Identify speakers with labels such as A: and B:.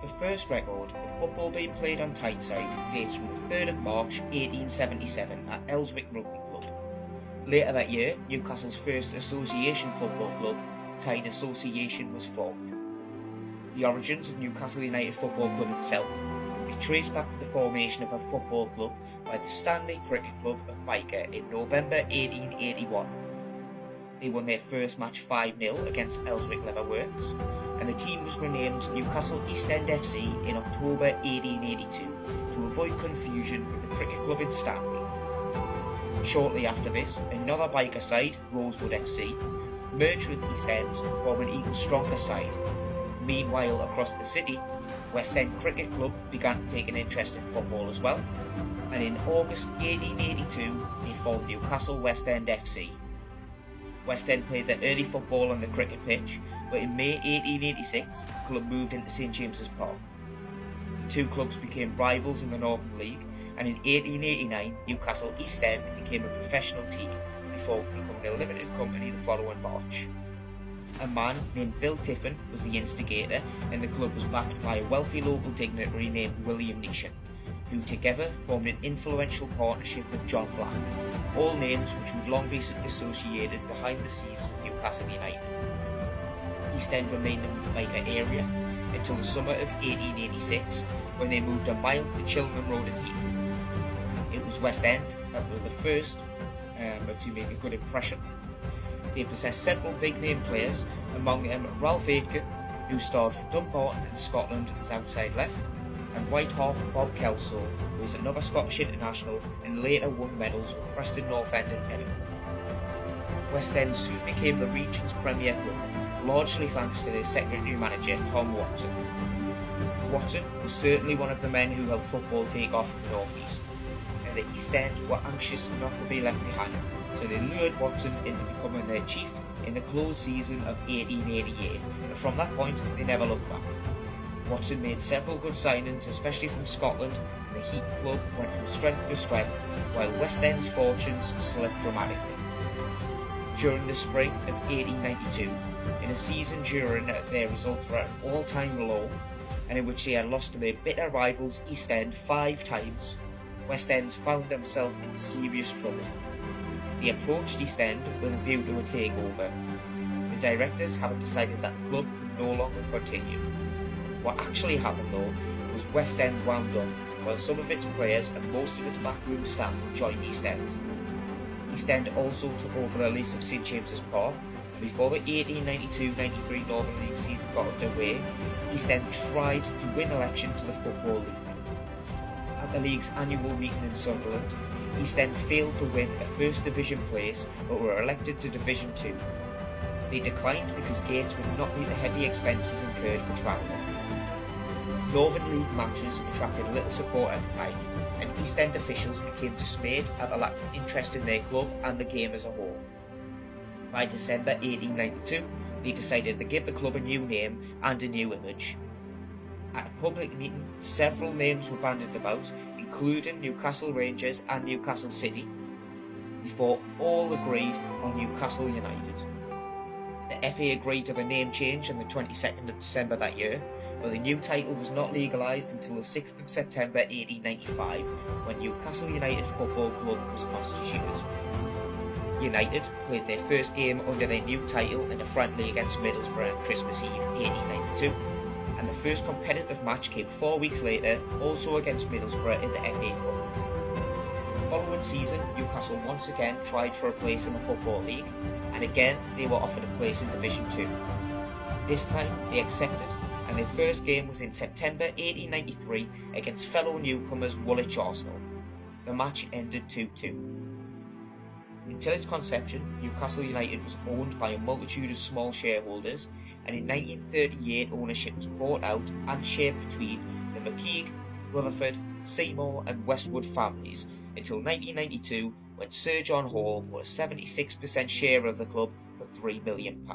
A: The first record of football being played on Tyneside dates from the 3rd of March 1877 at Elswick Rugby Club. Later that year, Newcastle's first association football club, Tyne Association, was formed. The origins of Newcastle United Football Club itself can be traced back to the formation of a football club by the Stanley Cricket Club of Micah in November 1881. They won their first match 5-0 against Elswick Leatherworks, and the team was renamed Newcastle East End FC in October 1882 to avoid confusion with the cricket club in Stanley. Shortly after this, another biker side, Rosewood FC, merged with East End to form an even stronger side. Meanwhile, across the city, West End Cricket Club began to take an interest in football as well, and in August 1882 they formed Newcastle West End FC. West End played their early football on the cricket pitch, but in May 1886 the club moved into St James's Park. The two clubs became rivals in the Northern League, and in 1889 Newcastle East End became a professional team before becoming a limited company the following March. A man named Bill Tiffin was the instigator, and the club was backed by a wealthy local dignitary named William Neesham, who together formed an influential partnership with John Black, all names which would long be associated behind the scenes of Newcastle United. East End remained in the Micah area until the summer of 1886, when they moved a mile to Chiltern Road in Heaton. It was West End that were the first to make a good impression. They possessed several big-name players, among them Ralph Aitken, who starred for Dumbarton in Scotland as outside left, and white half Bob Kelso, who was another Scottish international and later won medals with Preston North End and Edinburgh. West End soon became the region's premier club, largely thanks to their secondary manager Tom Watson. Watson was certainly one of the men who helped football take off in the North East, and the East End were anxious not to be left behind, so they lured Watson into becoming their chief in the closed season of 1888, and from that point they never looked back. Watson made several good signings, especially from Scotland, and the Heaton club went from strength to strength, while West End's fortunes slipped dramatically. During the spring of 1892, in a season during their results were at an all-time low, and in which they had lost to their bitter rivals East End 5 times, West End found themselves in serious trouble. They approached East End with a view to a takeover. The directors having decided that the club could no longer continue. What actually happened though was West End wound up, while some of its players and most of its backroom staff joined East End. East End also took over the lease of St James's Park, and before the 1892-93 Northern League season got underway, East End tried to win election to the Football League. At the league's annual meeting in Sunderland, East End failed to win a First Division place but were elected to Division 2. They declined because gates would not meet the heavy expenses incurred for travelling. Northern League matches attracted little support at the time, and East End officials became dismayed at the lack of interest in their club and the game as a whole. By December 1892, they decided to give the club a new name and a new image. At a public meeting, several names were bandied about, including Newcastle Rangers and Newcastle City, before all agreed on Newcastle United. The FA agreed to the name change on the 22nd of December that year, but the new title was not legalised until the 6th of September 1895, when Newcastle United Football Club was constituted. United played their first game under their new title in a friendly against Middlesbrough on Christmas Eve 1892, and the first competitive match came 4 weeks later, also against Middlesbrough in the FA Cup. The following season, Newcastle once again tried for a place in the Football League, and again they were offered a place in Division 2. This time they accepted, and their first game was in September 1893 against fellow newcomers Woolwich Arsenal. The match ended 2-2. Until its conception, Newcastle United was owned by a multitude of small shareholders, and in 1938 ownership was bought out and shared between the McKeague, Rutherford, Seymour and Westwood families until 1992, when Sir John Hall bought a 76% share of the club for £3 million.